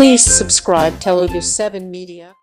Please subscribe Telugu 7 Media.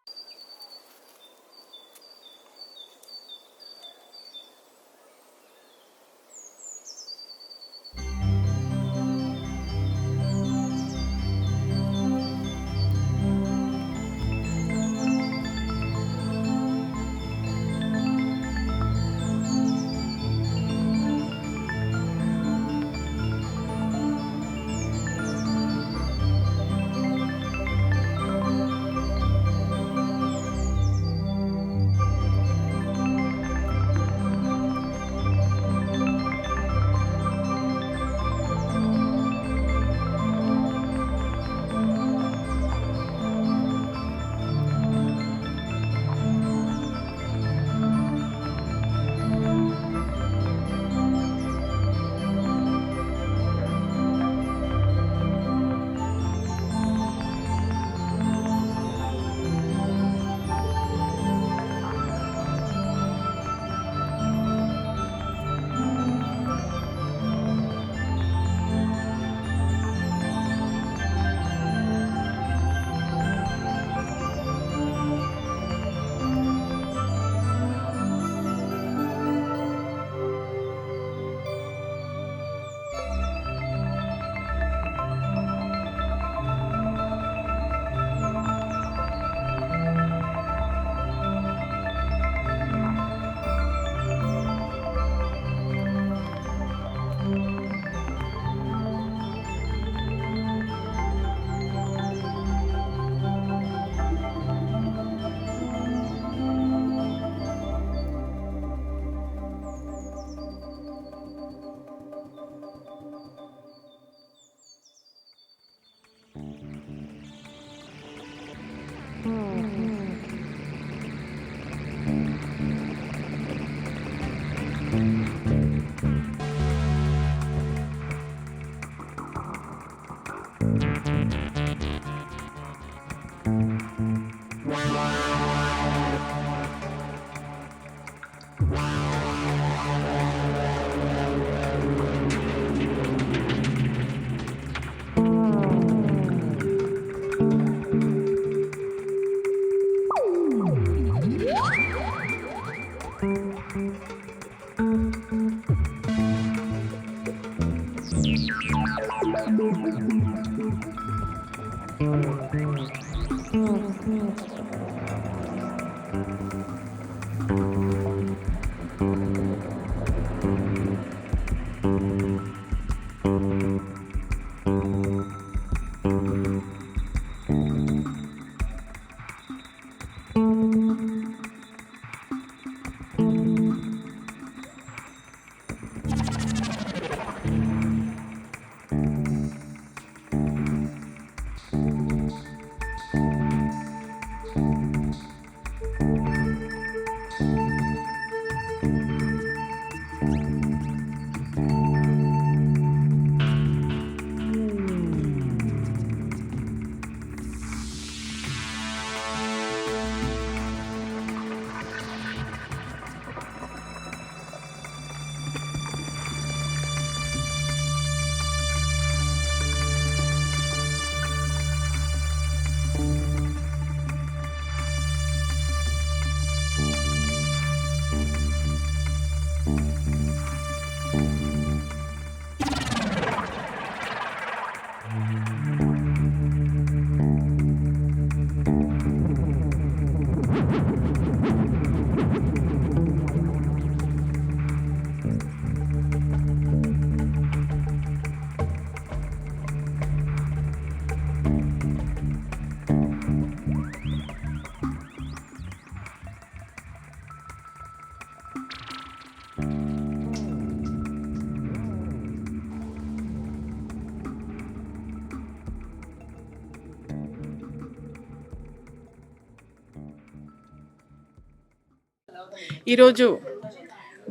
ఈరోజు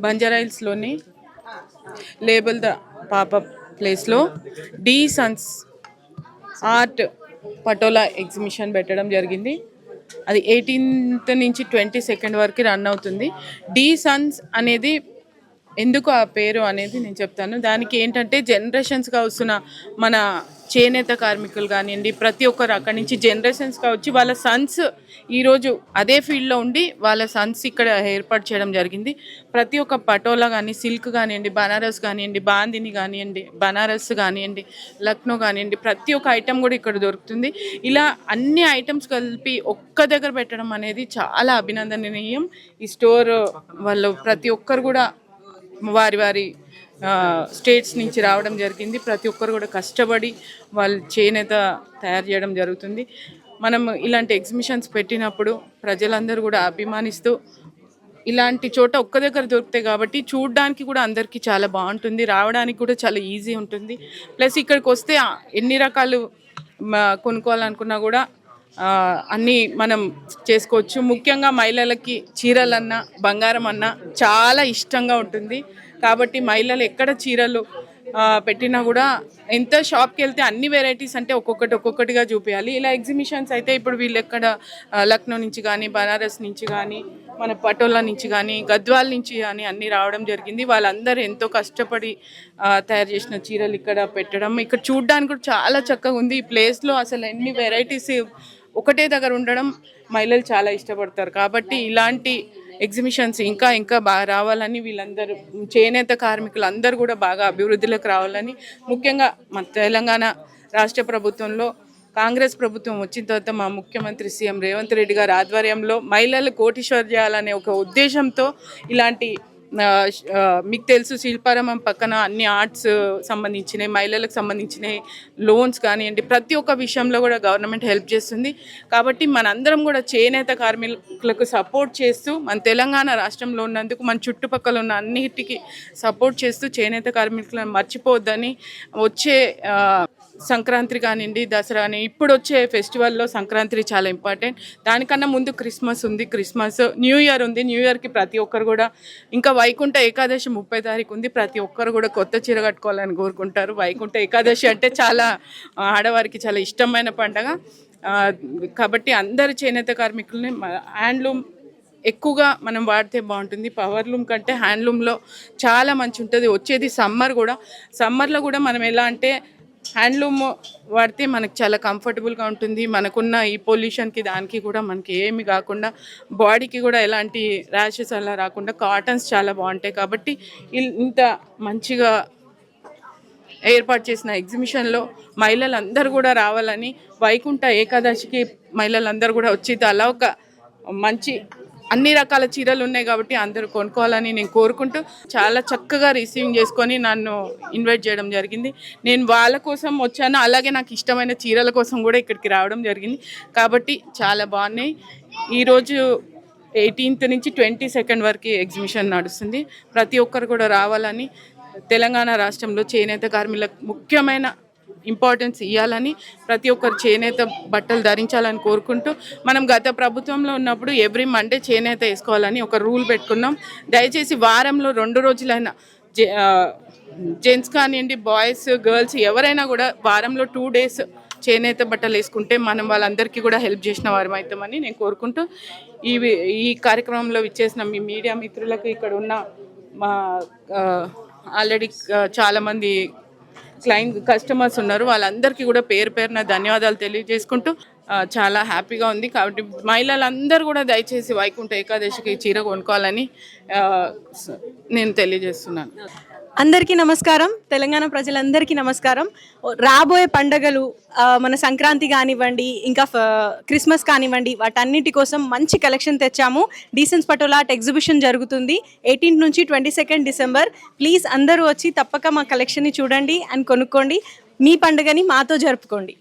బంజారాహిల్స్లోని label the popup ప్లేస్లో డి సన్స్ ఆర్ట్ పటోలా ఎగ్జిబిషన్ పెట్టడం జరిగింది. అది 18th నుంచి 22nd వరకు రన్ అవుతుంది. డి సన్స్ అనేది ఎందుకు ఆ పేరు అనేది నేను చెప్తాను. దానికి ఏంటంటే జనరేషన్స్గా వస్తున్న మన చేనేత కార్మికులు కానివ్వండి, ప్రతి ఒక్కరు అక్కడి నుంచి జనరేషన్స్గా వచ్చి వాళ్ళ సన్స్ ఈరోజు అదే ఫీల్డ్లో ఉండి వాళ్ళ సన్స్ ఇక్కడ ఏర్పాటు చేయడం జరిగింది. ప్రతి ఒక్క పటోలా కానీ, సిల్క్ కానివ్వండి, బనారస్ కానివ్వండి, బాందిని కానివ్వండి, బనారస్ కానివ్వండి, లక్నో కానివ్వండి, ప్రతి ఒక్క ఐటెం కూడా ఇక్కడ దొరుకుతుంది. ఇలా అన్ని ఐటమ్స్ కలిపి ఒక్క దగ్గర పెట్టడం అనేది చాలా అభినందనీయం. ఈ స్టోర్ వాళ్ళు ప్రతి ఒక్కరు కూడా వారి స్టేట్స్ నుంచి రావడం జరిగింది. ప్రతి ఒక్కరు కూడా కష్టపడి వాళ్ళు చేనేత తయారు చేయడం జరుగుతుంది. మనం ఇలాంటి ఎగ్జిబిషన్స్ పెట్టినప్పుడు ప్రజలందరూ కూడా అభిమానిస్తూ ఇలాంటి చోట ఒక్క దగ్గర దొరుకుతాయి కాబట్టి చూడడానికి కూడా అందరికీ చాలా బాగుంటుంది, రావడానికి కూడా చాలా ఈజీ ఉంటుంది. ప్లస్ ఇక్కడికి వస్తే ఎన్ని రకాలు కొనుక్కోవాలనుకున్నా కూడా అన్నీ మనం చేసుకోవచ్చు. ముఖ్యంగా మహిళలకి చీరలన్నా బంగారం అన్నా చాలా ఇష్టంగా ఉంటుంది కాబట్టి మహిళలు ఎక్కడ చీరలు పెట్టినా కూడా ఎంత షాప్కి వెళ్తే అన్ని వెరైటీస్ అంటే ఒక్కొక్కటిగా చూపించాలి. ఇలా ఎగ్జిబిషన్స్ అయితే ఇప్పుడు వీళ్ళు ఎక్కడ లక్నో నుంచి కానీ, బనారస్ నుంచి కానీ, మన పటోలా నుంచి కానీ, గద్వాల్ నుంచి కానీ అన్నీ రావడం జరిగింది. వాళ్ళందరూ ఎంతో కష్టపడి తయారు చేసిన చీరలు ఇక్కడ పెట్టడం, ఇక్కడ చూడడానికి కూడా చాలా చక్కగా ఉంది. ఈ ప్లేస్లో అసలు ఎన్ని వెరైటీస్ ఒకటే దగ్గర ఉండడం మహిళలు చాలా ఇష్టపడతారు కాబట్టి ఇలాంటి ఎగ్జిబిషన్స్ ఇంకా బాగా రావాలని, వీళ్ళందరూ చేనేత కార్మికులు అందరూ కూడా బాగా అభివృద్ధిలోకి రావాలని, ముఖ్యంగా మన తెలంగాణ రాష్ట్ర ప్రభుత్వంలో కాంగ్రెస్ ప్రభుత్వం వచ్చిన తర్వాత మా ముఖ్యమంత్రి సీఎం రేవంత్ రెడ్డి గారి ఆధ్వర్యంలో మహిళలు కోటీశ్వర్ చేయాలనే ఒక ఉద్దేశంతో ఇలాంటి మీకు తెలుసు శిల్పారామం పక్కన అన్ని ఆర్ట్స్ సంబంధించినవి, మహిళలకు సంబంధించినవి లోన్స్ కానివ్వండి, ప్రతి ఒక్క విషయంలో కూడా గవర్నమెంట్ హెల్ప్ చేస్తుంది. కాబట్టి మనందరం కూడా చేనేత కార్మికులకు సపోర్ట్ చేస్తూ మన తెలంగాణ రాష్ట్రంలో ఉన్నందుకు మన చుట్టుపక్కల ఉన్న అన్నిటికీ సపోర్ట్ చేస్తూ చేనేత కార్మికులను మర్చిపోవద్దని, వచ్చే సంక్రాంతి కానివ్వండి, దసరా అని ఇప్పుడు వచ్చే ఫెస్టివల్లో సంక్రాంతి చాలా ఇంపార్టెంట్. దానికన్నా ముందు క్రిస్మస్ ఉంది, న్యూ ఇయర్ ఉంది. న్యూ ఇయర్కి ప్రతి ఒక్కరు కూడా, ఇంకా వైకుంఠ ఏకాదశి 30 తారీఖు ఉంది. ప్రతి ఒక్కరు కూడా కొత్త చీర కట్టుకోవాలని కోరుకుంటారు. వైకుంఠ ఏకాదశి అంటే చాలా ఆడవారికి చాలా ఇష్టమైన పండగ కాబట్టి అందరు చేనేత కార్మికుల్ని హ్యాండ్లూమ్ ఎక్కువగా మనం వాడితే బాగుంటుంది. పవర్లూమ్ కంటే హ్యాండ్లూమ్లో చాలా మంచి ఉంటుంది. వచ్చేది సమ్మర్లో కూడా మనం ఎలా అంటే హ్యాండ్లూమ్ వాడితే మనకు చాలా కంఫర్టబుల్గా ఉంటుంది. మనకున్న ఈ పొల్యూషన్కి దానికి కూడా మనకి ఏమి కాకుండా బాడీకి కూడా ఎలాంటి ర్యాషెస్ అలా రాకుండా కాటన్స్ చాలా బాగుంటాయి. కాబట్టి ఇంత మంచిగా ఏర్పాటు చేసిన ఎగ్జిబిషన్లో మహిళలందరూ కూడా రావాలని, వైకుంఠ ఏకాదశికి మహిళలందరూ కూడా వచ్చి అలా ఒక మంచి అన్ని రకాల చీరలు ఉన్నాయి కాబట్టి అందరూ కొనుక్కోవాలని నేను కోరుకుంటూ, చాలా చక్కగా రిసీవింగ్ చేసుకొని నన్ను ఇన్వైట్ చేయడం జరిగింది. నేను వాళ్ళ కోసం వచ్చాను, అలాగే నాకు ఇష్టమైన చీరల కోసం కూడా ఇక్కడికి రావడం జరిగింది కాబట్టి చాలా బాగున్నాయి. ఈరోజు 18th నుంచి 22nd వరకు ఎగ్జిబిషన్ నడుస్తుంది. ప్రతి ఒక్కరు కూడా రావాలని, తెలంగాణ రాష్ట్రంలో చేనేత కార్మికులకు ముఖ్యమైన ఇంపార్టెన్స్ ఇవ్వాలని, ప్రతి ఒక్కరు చేనేత బట్టలు ధరించాలని కోరుకుంటూ, మనం గత ప్రభుత్వంలో ఉన్నప్పుడు ఎవ్రీ మండే చేనేత వేసుకోవాలని ఒక రూల్ పెట్టుకున్నాం. దయచేసి వారంలో 2 రోజులైనా జెంట్స్ కానివ్వండి, బాయ్స్ గర్ల్స్ ఎవరైనా కూడా వారంలో 2 days చేనేత బట్టలు వేసుకుంటే మనం వాళ్ళందరికీ కూడా హెల్ప్ చేసిన వారం అవుతామని నేను కోరుకుంటూ, ఈ కార్యక్రమంలో విచ్చేసిన మీ మీడియా మిత్రులకు, ఇక్కడ ఉన్న మా ఆల్రెడీ చాలామంది కస్టమర్స్ ఉన్నారు, వాళ్ళందరికీ కూడా పేరున ధన్యవాదాలు తెలియజేసుకుంటూ చాలా హ్యాపీగా ఉంది. కాబట్టి మహిళలందరూ కూడా దయచేసి వైకుంఠ ఏకాదశికి చీర కొనుక్కోవాలని నేను తెలియజేస్తున్నాను. అందరికీ నమస్కారం. తెలంగాణ ప్రజలందరికీ నమస్కారం. రాబోయే పండుగలు మన సంక్రాంతి కానివ్వండి, ఇంకా క్రిస్మస్ కానివ్వండి, వాటన్నిటి కోసం మంచి కలెక్షన్ తెచ్చాము. డీసెన్స్ పటోలా ఆర్ట్ ఎగ్జిబిషన్ జరుగుతుంది 18th నుంచి 22nd డిసెంబర్. ప్లీజ్ అందరూ వచ్చి తప్పక మా కలెక్షన్ని చూడండి అండ్ కొనుక్కోండి. మీ పండుగని మాతో జరుపుకోండి.